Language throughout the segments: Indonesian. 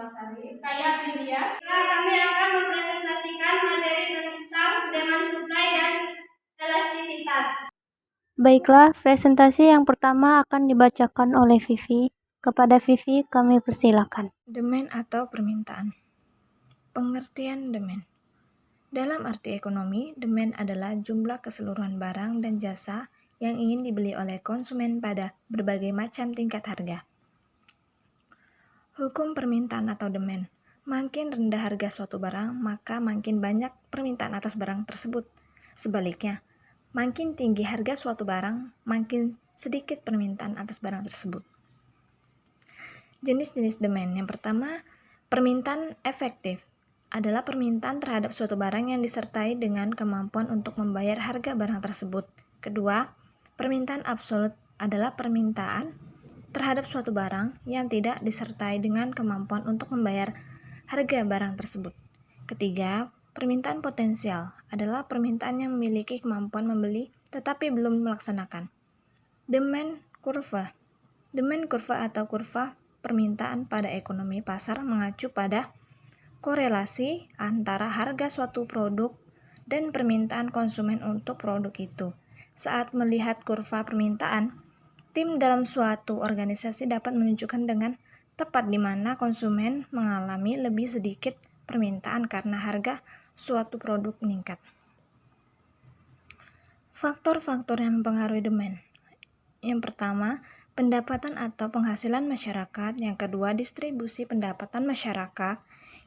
Purwasari. Saya Pridia. Sekarang kami akan mempresentasikan materi tentang demand supply dan elastisitas. Baiklah, presentasi yang pertama akan dibacakan oleh Vivi. Kepada Vivi, kami persilakan. Demand atau permintaan. Pengertian demand. Dalam arti ekonomi, demand adalah jumlah keseluruhan barang dan jasa yang ingin dibeli oleh konsumen pada berbagai macam tingkat harga. Hukum permintaan atau demand. Makin rendah harga suatu barang, maka makin banyak permintaan atas barang tersebut. Sebaliknya, makin tinggi harga suatu barang, makin sedikit permintaan atas barang tersebut. Jenis-jenis demand. Yang pertama, permintaan efektif adalah permintaan terhadap suatu barang yang disertai dengan kemampuan untuk membayar harga barang tersebut. Kedua, permintaan absolut adalah permintaan terhadap suatu barang yang tidak disertai dengan kemampuan untuk membayar harga barang tersebut. Ketiga, permintaan potensial adalah permintaan yang memiliki kemampuan membeli tetapi belum melaksanakan. Demand kurva. Demand kurva atau kurva permintaan pada ekonomi pasar mengacu pada korelasi antara harga suatu produk dan permintaan konsumen untuk produk itu. Saat melihat kurva permintaan, tim dalam suatu organisasi dapat menunjukkan dengan tepat di mana konsumen mengalami lebih sedikit permintaan karena harga suatu produk meningkat. Faktor-faktor yang mempengaruhi demand. Yang pertama, pendapatan atau penghasilan masyarakat. Yang kedua, distribusi pendapatan masyarakat.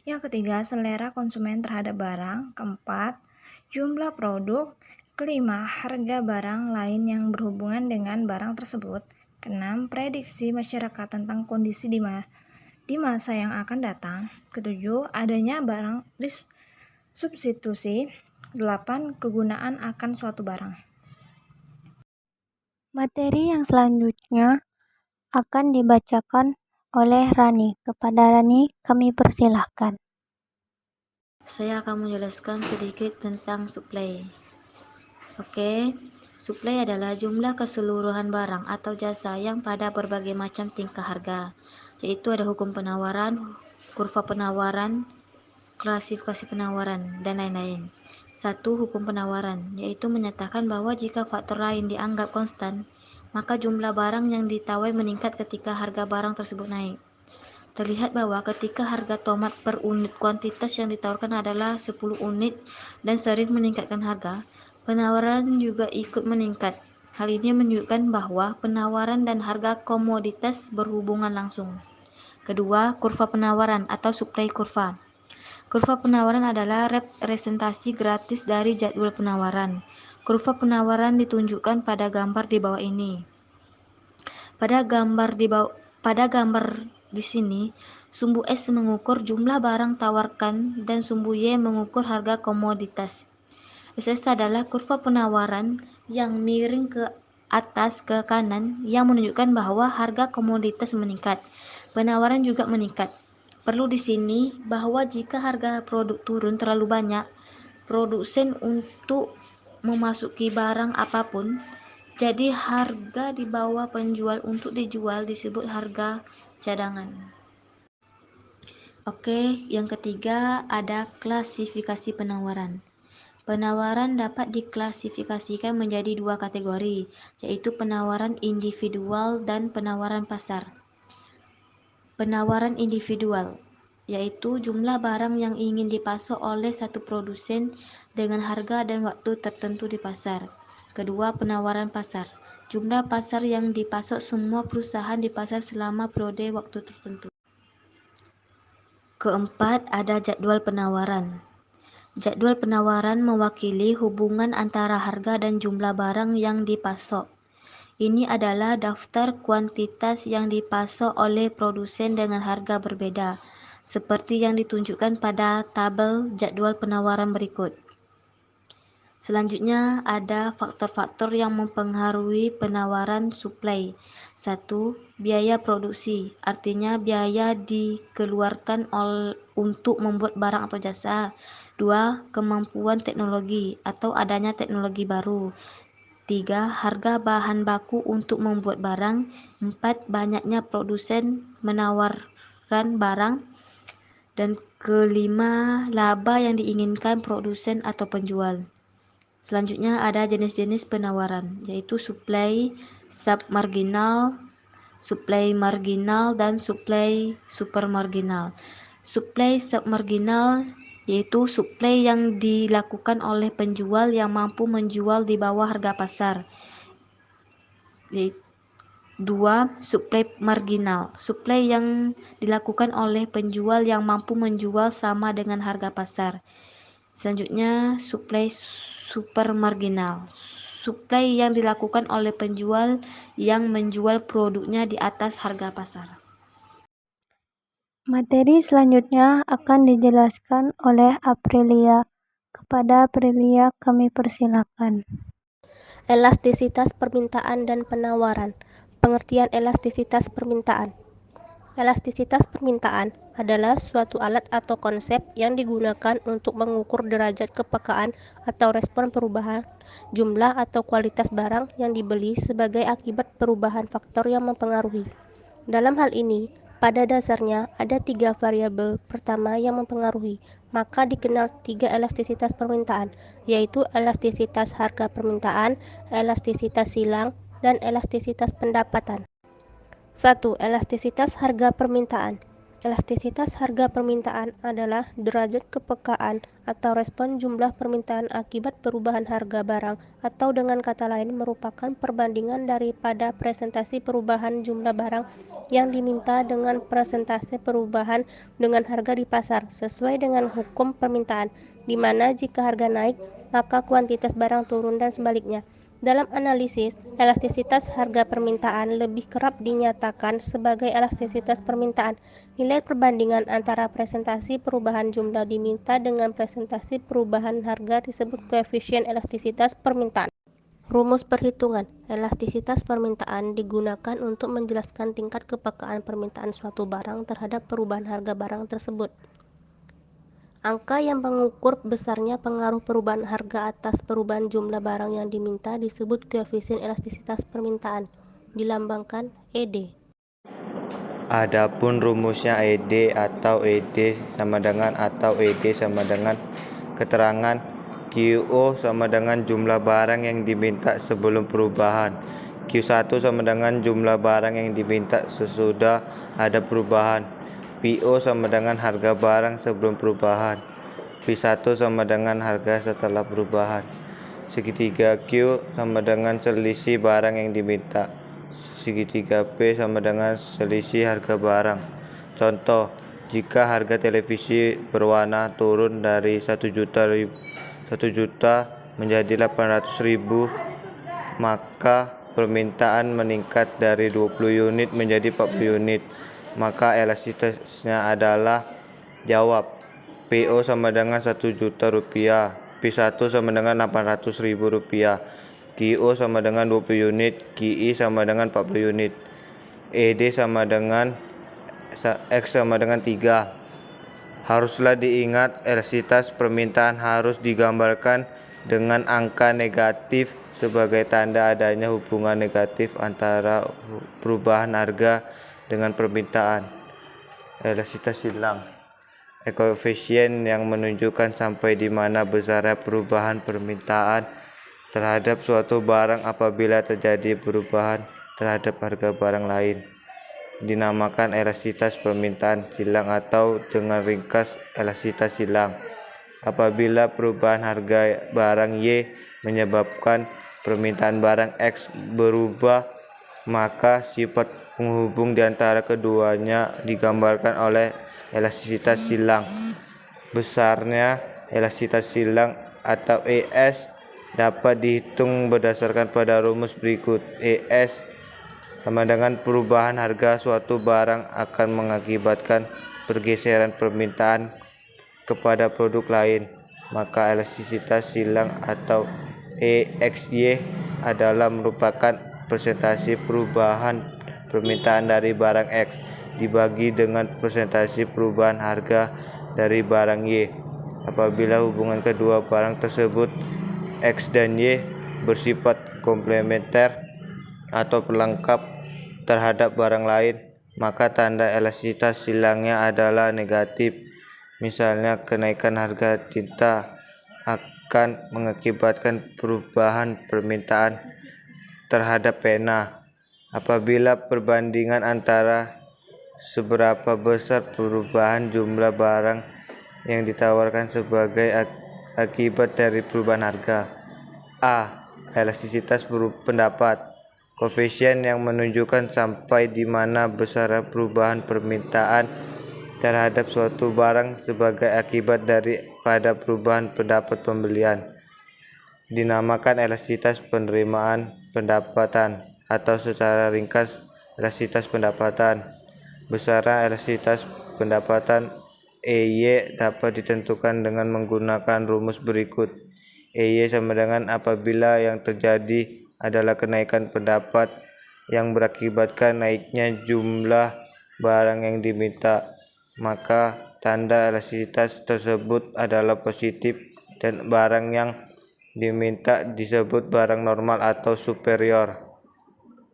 Yang ketiga, selera konsumen terhadap barang. Keempat, jumlah produk. Kelima, harga barang lain yang berhubungan dengan barang tersebut. Keenam, prediksi masyarakat tentang kondisi di masa yang akan datang. Ketujuh, adanya barang substitusi. 8, kegunaan akan suatu barang. Materi yang selanjutnya akan dibacakan oleh Rani. Kepada Rani, kami persilahkan. Saya akan menjelaskan sedikit tentang supply. Oke, supply adalah jumlah keseluruhan barang atau jasa yang pada berbagai macam tingkat harga, yaitu ada hukum penawaran, kurva penawaran, klasifikasi penawaran, dan lain-lain. 1. Hukum penawaran, yaitu menyatakan bahwa jika faktor lain dianggap konstan, maka jumlah barang yang ditawar meningkat ketika harga barang tersebut naik. Terlihat bahwa ketika harga tomat per unit kuantitas yang ditawarkan adalah 10 unit dan sering meningkatkan harga, penawaran juga ikut meningkat. Hal ini menunjukkan bahwa penawaran dan harga komoditas berhubungan langsung. Kedua, kurva penawaran atau supply kurva. Kurva penawaran adalah representasi gratis dari jadwal penawaran. Kurva penawaran ditunjukkan pada gambar di bawah ini. Pada gambar di sini, sumbu S mengukur jumlah barang tawarkan dan sumbu Y mengukur harga komoditas. SS adalah kurva penawaran yang miring ke atas ke kanan yang menunjukkan bahwa harga komoditas meningkat. Penawaran juga meningkat. Perlu di sini bahwa jika harga produk turun terlalu banyak, produsen untuk memasuki barang apapun, jadi harga di bawah penjual untuk dijual disebut harga cadangan. Oke, yang ketiga ada klasifikasi penawaran. Penawaran dapat diklasifikasikan menjadi dua kategori, yaitu penawaran individual dan penawaran pasar. Penawaran individual yaitu jumlah barang yang ingin dipasok oleh satu produsen dengan harga dan waktu tertentu di pasar. Kedua, penawaran pasar. Jumlah pasar yang dipasok semua perusahaan di pasar selama periode waktu tertentu. Keempat, ada jadwal penawaran. Jadwal penawaran mewakili hubungan antara harga dan jumlah barang yang dipasok. Ini adalah daftar kuantitas yang dipasok oleh produsen dengan harga berbeda, seperti yang ditunjukkan pada tabel jadwal penawaran berikut. Selanjutnya ada faktor-faktor yang mempengaruhi penawaran supply. 1. Biaya produksi, artinya biaya dikeluarkan untuk membuat barang atau jasa. 2. Kemampuan teknologi atau adanya teknologi baru. 3. Harga bahan baku untuk membuat barang. 4. Banyaknya produsen menawarkan barang. Dan kelima, laba yang diinginkan produsen atau penjual. Selanjutnya ada jenis-jenis penawaran, yaitu supply submarginal, supply marginal, dan supply supermarginal. Supply submarginal yaitu supply yang dilakukan oleh penjual yang mampu menjual di bawah harga pasar. 2. Supply marginal, supply yang dilakukan oleh penjual yang mampu menjual sama dengan harga pasar. Selanjutnya, supply supermarginal, supply yang dilakukan oleh penjual yang menjual produknya di atas harga pasar. Materi selanjutnya akan dijelaskan oleh Aprilia. Kepada Aprilia kami persilakan. Elastisitas permintaan dan penawaran. Pengertian elastisitas permintaan. Elastisitas permintaan adalah suatu alat atau konsep yang digunakan untuk mengukur derajat kepekaan atau respon perubahan jumlah atau kualitas barang yang dibeli sebagai akibat perubahan faktor yang mempengaruhi. Dalam hal ini, pada dasarnya ada 3 variabel pertama yang mempengaruhi, maka dikenal 3 elastisitas permintaan, yaitu elastisitas harga permintaan, elastisitas silang, dan elastisitas pendapatan. 1. Elastisitas harga permintaan. Elastisitas harga permintaan adalah derajat kepekaan atau respon jumlah permintaan akibat perubahan harga barang, atau dengan kata lain merupakan perbandingan daripada presentasi perubahan jumlah barang yang diminta dengan presentasi perubahan dengan harga di pasar sesuai dengan hukum permintaan, di mana jika harga naik maka kuantitas barang turun dan sebaliknya. Dalam analisis, elastisitas harga permintaan lebih kerap dinyatakan sebagai elastisitas permintaan. Nilai perbandingan antara presentasi perubahan jumlah diminta dengan presentasi perubahan harga disebut koefisien elastisitas permintaan. Rumus perhitungan elastisitas permintaan digunakan untuk menjelaskan tingkat kepekaan permintaan suatu barang terhadap perubahan harga barang tersebut. Angka yang mengukur besarnya pengaruh perubahan harga atas perubahan jumlah barang yang diminta disebut koefisien elastisitas permintaan, dilambangkan ED. Adapun rumusnya ED atau ED sama dengan keterangan QO sama dengan jumlah barang yang diminta sebelum perubahan. Q1 sama dengan jumlah barang yang diminta sesudah ada perubahan. PO sama dengan harga barang sebelum perubahan. P1 sama dengan harga setelah perubahan. Segitiga Q sama dengan selisih barang yang diminta. Segitiga P sama dengan selisih harga barang. Contoh, jika harga televisi berwarna turun dari 1 juta menjadi 800.000, maka permintaan meningkat dari 20 unit menjadi 40 unit. Maka elastisitasnya adalah jawab PO sama dengan 1 juta rupiah, P1 sama dengan 800.000 rupiah, QO sama dengan 20 unit, QI sama dengan 40 unit, ED sama dengan X sama dengan 3. Haruslah diingat elastisitas permintaan harus digambarkan dengan angka negatif sebagai tanda adanya hubungan negatif antara perubahan harga dengan permintaan. Elastisitas silang, koefisien yang menunjukkan sampai di mana besarnya perubahan permintaan terhadap suatu barang apabila terjadi perubahan terhadap harga barang lain. Dinamakan elastisitas permintaan silang atau dengan ringkas elastisitas silang. Apabila perubahan harga barang Y menyebabkan permintaan barang X berubah, maka sifat penghubung di antara keduanya digambarkan oleh elastisitas silang. Besarnya elastisitas silang atau ES dapat dihitung berdasarkan pada rumus berikut. ES sama dengan perubahan harga suatu barang akan mengakibatkan pergeseran permintaan kepada produk lain, maka elastisitas silang atau EXY adalah merupakan persentase perubahan permintaan dari barang X dibagi dengan persentase perubahan harga dari barang Y. Apabila hubungan kedua barang tersebut X dan Y bersifat komplementer atau pelengkap terhadap barang lain, maka tanda elastisitas silangnya adalah negatif. Misalnya, kenaikan harga tinta akan mengakibatkan perubahan permintaan terhadap pena. Apabila perbandingan antara seberapa besar perubahan jumlah barang yang ditawarkan sebagai akibat dari perubahan harga. A. Elastisitas pendapat. Koefisien yang menunjukkan sampai di mana besar perubahan permintaan terhadap suatu barang sebagai akibat daripada perubahan pendapat pembelian. Dinamakan elastisitas penerimaan pendapatan atau secara ringkas elastisitas pendapatan. Besaran elastisitas pendapatan EY dapat ditentukan dengan menggunakan rumus berikut. EY sama dengan apabila yang terjadi adalah kenaikan pendapat yang berakibatkan naiknya jumlah barang yang diminta, maka tanda elastisitas tersebut adalah positif dan barang yang diminta disebut barang normal atau superior.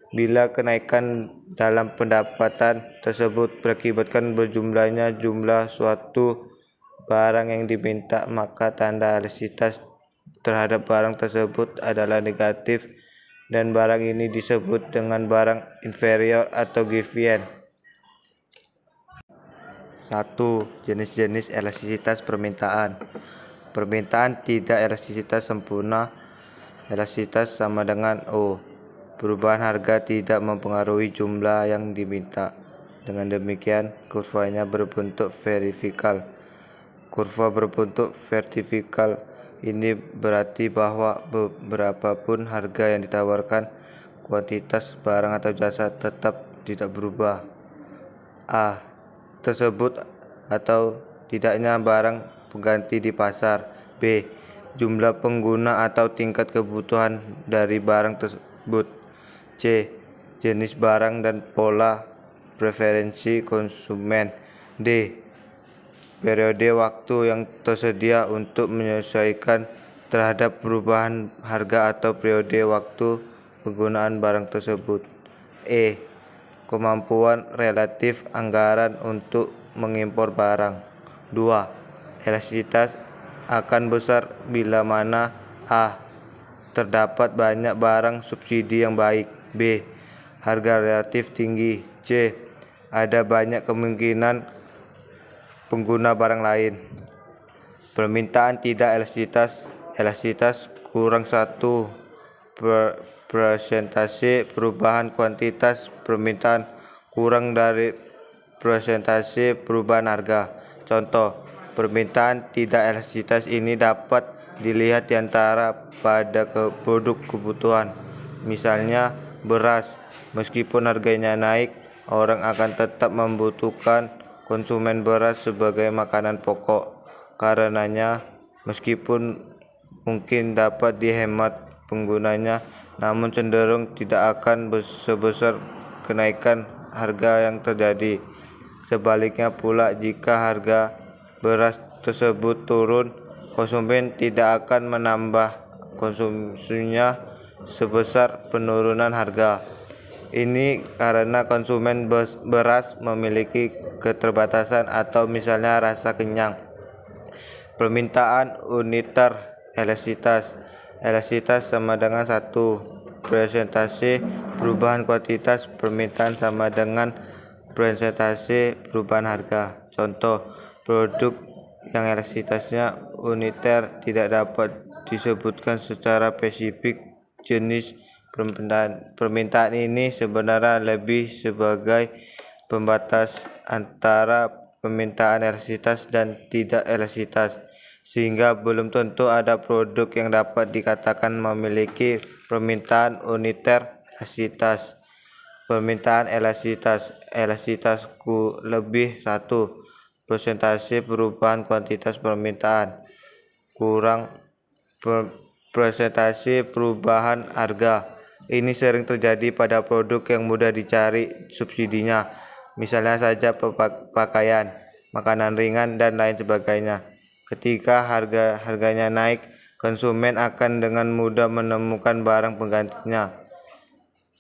Bila kenaikan dalam pendapatan tersebut berakibatkan berjumlahnya jumlah suatu barang yang diminta, maka tanda elastisitas terhadap barang tersebut adalah negatif dan barang ini disebut dengan barang inferior atau Given. 1. Jenis-jenis elastisitas permintaan. Permintaan tidak elastisitas sempurna. Elastisitas sama dengan O. Perubahan harga tidak mempengaruhi jumlah yang diminta. Dengan demikian, kurvanya berbentuk vertikal. Kurva berbentuk vertikal ini berarti bahwa berapapun harga yang ditawarkan, kuantitas barang atau jasa tetap tidak berubah. A. Tersebut atau tidaknya barang pengganti di pasar. B. Jumlah pengguna atau tingkat kebutuhan dari barang tersebut. C. Jenis barang dan pola preferensi konsumen. D. Periode waktu yang tersedia untuk menyesuaikan terhadap perubahan harga atau periode waktu penggunaan barang tersebut. E. Kemampuan relatif anggaran untuk mengimpor barang. 2. Elastisitas akan besar bila mana A. Terdapat banyak barang subsidi yang baik. B. Harga relatif tinggi. C. Ada banyak kemungkinan pengguna barang lain. Permintaan tidak elastisitas. Elastisitas kurang 1. Persentase perubahan kuantitas permintaan kurang dari persentase perubahan harga. Contoh, permintaan tidak elastisitas ini dapat dilihat di antara pada produk kebutuhan. Misalnya beras, meskipun harganya naik, orang akan tetap membutuhkan konsumen beras sebagai makanan pokok. Karenanya, meskipun mungkin dapat dihemat penggunanya, namun cenderung tidak akan sebesar kenaikan harga yang terjadi. Sebaliknya pula, jika harga beras tersebut turun, konsumen tidak akan menambah konsumsinya sebesar penurunan harga. Ini karena konsumen beras memiliki keterbatasan atau misalnya rasa kenyang. Permintaan uniter elastisitas. Elastisitas sama dengan 1. Persentase perubahan kuantitas permintaan sama dengan persentase perubahan harga. Contoh, produk yang elastisitasnya uniter tidak dapat disebutkan secara spesifik. Jenis permintaan ini sebenarnya lebih sebagai pembatas antara permintaan elastisitas dan tidak elastisitas, sehingga belum tentu ada produk yang dapat dikatakan memiliki permintaan uniter elastisitas. Permintaan elastisitas. Elastisitas lebih 1. Persentase perubahan kuantitas permintaan kurang persentase perubahan harga. Ini sering terjadi pada produk yang mudah dicari subsidinya, misalnya saja pakaian, makanan ringan, dan lain sebagainya. Ketika harganya naik, konsumen akan dengan mudah menemukan barang penggantinya.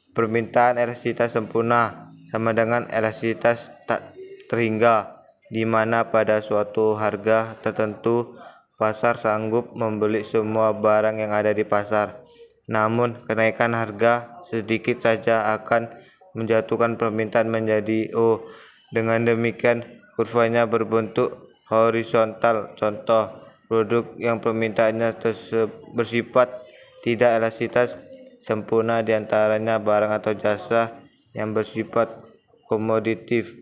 Permintaan elastisitas sempurna sama dengan elastisitas tak terhingga. di mana pada suatu harga tertentu pasar sanggup membeli semua barang yang ada di pasar. Namun, kenaikan harga sedikit saja akan menjatuhkan permintaan menjadi O. Dengan demikian, kurvanya berbentuk horizontal. Contoh, produk yang permintaannya bersifat tidak elastisitas sempurna, diantaranya barang atau jasa yang bersifat komoditif,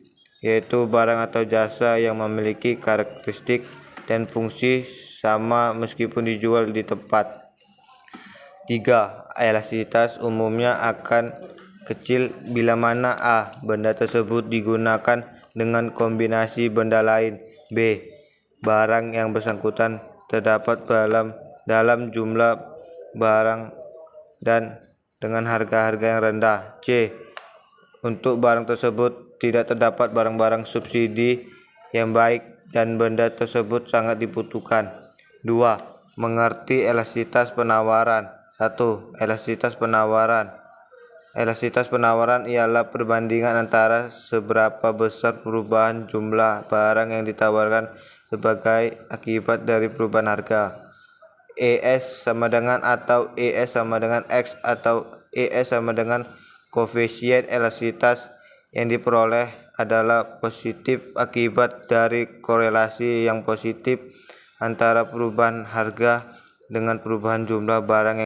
yaitu barang atau jasa yang memiliki karakteristik dan fungsi sama meskipun dijual di tempat. 3. Elastisitas umumnya akan kecil bila mana A. Benda tersebut digunakan dengan kombinasi benda lain. B. Barang yang bersangkutan terdapat dalam jumlah barang dan dengan harga-harga yang rendah. C. Untuk barang tersebut tidak terdapat barang-barang subsidi yang baik dan benda tersebut sangat dibutuhkan. 2. Mengerti elastisitas penawaran. 1. Elastisitas penawaran. Elastisitas penawaran ialah perbandingan antara seberapa besar perubahan jumlah barang yang ditawarkan sebagai akibat dari perubahan harga. ES sama dengan atau ES sama dengan X atau ES sama dengan koefisien elastisitas yang diperoleh adalah positif akibat dari korelasi yang positif antara perubahan harga dengan perubahan jumlah barang.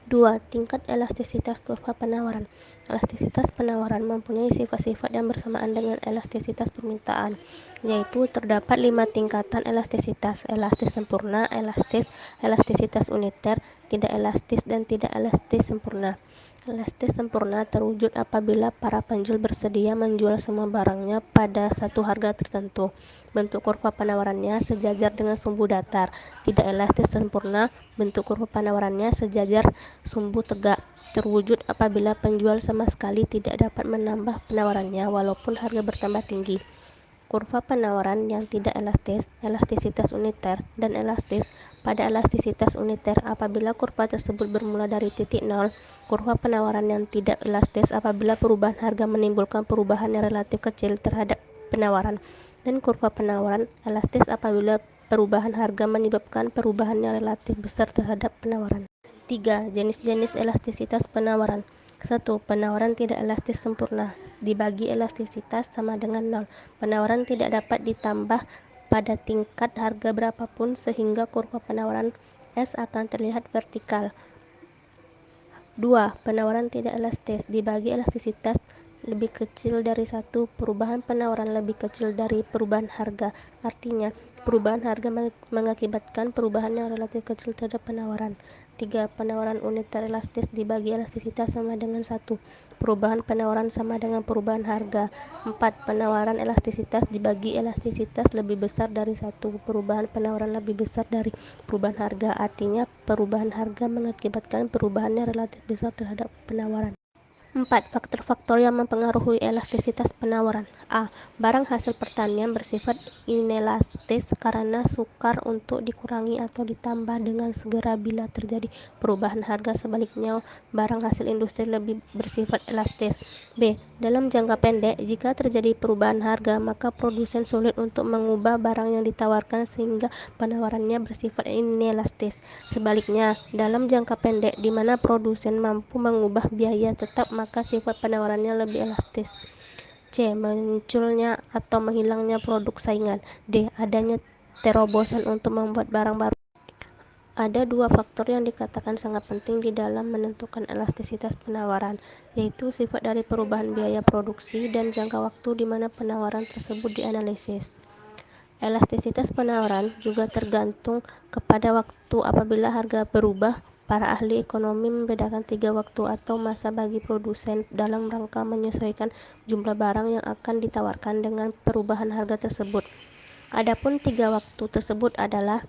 2. Tingkat elastisitas kurva penawaran. Elastisitas penawaran mempunyai sifat-sifat yang bersamaan dengan elastisitas permintaan, yaitu terdapat 5 tingkatan elastisitas: elastis sempurna, elastisitas uniter, tidak elastis, dan tidak elastis sempurna. Elastis sempurna terwujud apabila para penjual bersedia menjual semua barangnya pada satu harga tertentu. Bentuk kurva penawarannya sejajar dengan sumbu datar. Tidak elastis sempurna, bentuk kurva penawarannya sejajar sumbu tegak. Terwujud apabila penjual sama sekali tidak dapat menambah penawarannya walaupun harga bertambah tinggi. Kurva penawaran yang tidak elastis, elastisitas uniter, dan elastis. Pada elastisitas uniter, apabila kurva tersebut bermula dari titik nol. Kurva penawaran yang tidak elastis apabila perubahan harga menimbulkan perubahan yang relatif kecil terhadap penawaran, dan kurva penawaran elastis apabila perubahan harga menyebabkan perubahan yang relatif besar terhadap penawaran. 3. Jenis-jenis elastisitas penawaran. 1. Penawaran tidak elastis sempurna. Dibagi elastisitas sama dengan 0. Penawaran tidak dapat ditambah pada tingkat harga berapapun sehingga kurva penawaran S akan terlihat vertikal. 2. Penawaran tidak elastis. Dibagi elastisitas lebih kecil dari 1, perubahan penawaran lebih kecil dari perubahan harga. Artinya, perubahan harga mengakibatkan perubahan yang relatif kecil terhadap penawaran. 3. Penawaran uniter elastis. Dibagi elastisitas sama dengan 1, perubahan penawaran sama dengan perubahan harga. 4. Penawaran elastisitas. Dibagi elastisitas lebih besar dari 1, perubahan penawaran lebih besar dari perubahan harga. Artinya, perubahan harga mengakibatkan perubahan yang relatif besar terhadap penawaran. 4. Faktor-faktor yang mempengaruhi elastisitas penawaran. A. Barang hasil pertanian bersifat inelastis karena sukar untuk dikurangi atau ditambah dengan segera bila terjadi perubahan harga. Sebaliknya, barang hasil industri lebih bersifat elastis. B. Dalam jangka pendek, jika terjadi perubahan harga, maka produsen sulit untuk mengubah barang yang ditawarkan sehingga penawarannya bersifat inelastis. Sebaliknya, dalam jangka pendek di mana produsen mampu mengubah biaya tetap, maka sifat penawarannya lebih elastis. C. Munculnya atau menghilangnya produk saingan. D. Adanya terobosan untuk membuat barang baru. Ada 2 faktor yang dikatakan sangat penting di dalam menentukan elastisitas penawaran, yaitu sifat dari perubahan biaya produksi dan jangka waktu di mana penawaran tersebut dianalisis. Elastisitas penawaran juga tergantung kepada waktu. Apabila harga berubah, para ahli ekonomi membedakan 3 waktu atau masa bagi produsen dalam rangka menyesuaikan jumlah barang yang akan ditawarkan dengan perubahan harga tersebut. Adapun 3 waktu tersebut adalah: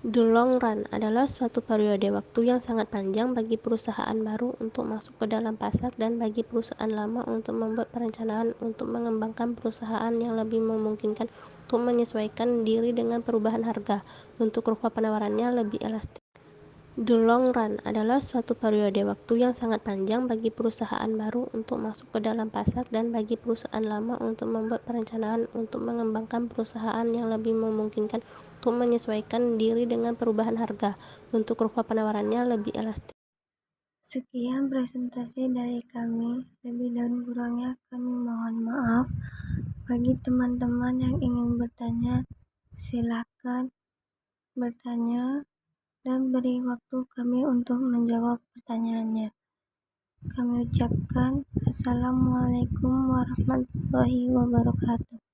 the long run adalah suatu periode waktu yang sangat panjang bagi perusahaan baru untuk masuk ke dalam pasar dan bagi perusahaan lama untuk membuat perencanaan untuk mengembangkan perusahaan yang lebih memungkinkan untuk menyesuaikan diri dengan perubahan harga. Untuk kurva penawarannya lebih elastis. The long run adalah suatu periode waktu yang sangat panjang bagi perusahaan baru untuk masuk ke dalam pasar dan bagi perusahaan lama untuk membuat perencanaan untuk mengembangkan perusahaan yang lebih memungkinkan untuk menyesuaikan diri dengan perubahan harga untuk kurva penawarannya lebih elastis. Sekian presentasi dari kami. Lebih dan kurangnya kami mohon maaf. Bagi teman-teman yang ingin bertanya, silakan bertanya dan beri waktu kami untuk menjawab pertanyaannya. Kami ucapkan Assalamualaikum warahmatullahi wabarakatuh.